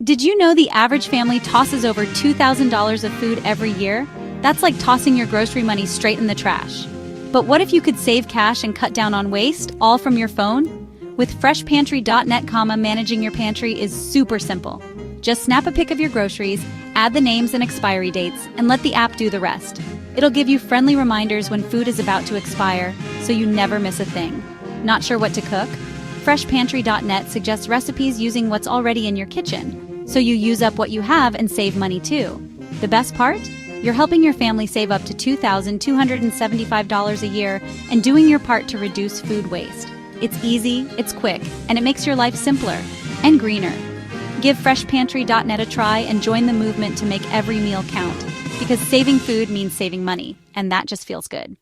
Did you know the average family tosses over $2,000 of food every year? That's like tossing your grocery money straight in the trash. But what if you could save cash and cut down on waste, all from your phone? With freshpantry.net, managing your pantry is super simple. Just snap a pic of your groceries, add the names and expiry dates, and let the app do the rest. It'll give you friendly reminders when food is about to expire, so you never miss a thing. Not sure what to cook? Freshpantry.net suggests recipes using what's already in your kitchen, so you use up what you have and save money too. The best part? You're helping your family save up to $2,275 a year and doing your part to reduce food waste. It's easy, it's quick, and it makes your life simpler and greener. Give freshpantry.net a try and join the movement to make every meal count, because saving food means saving money, and that just feels good.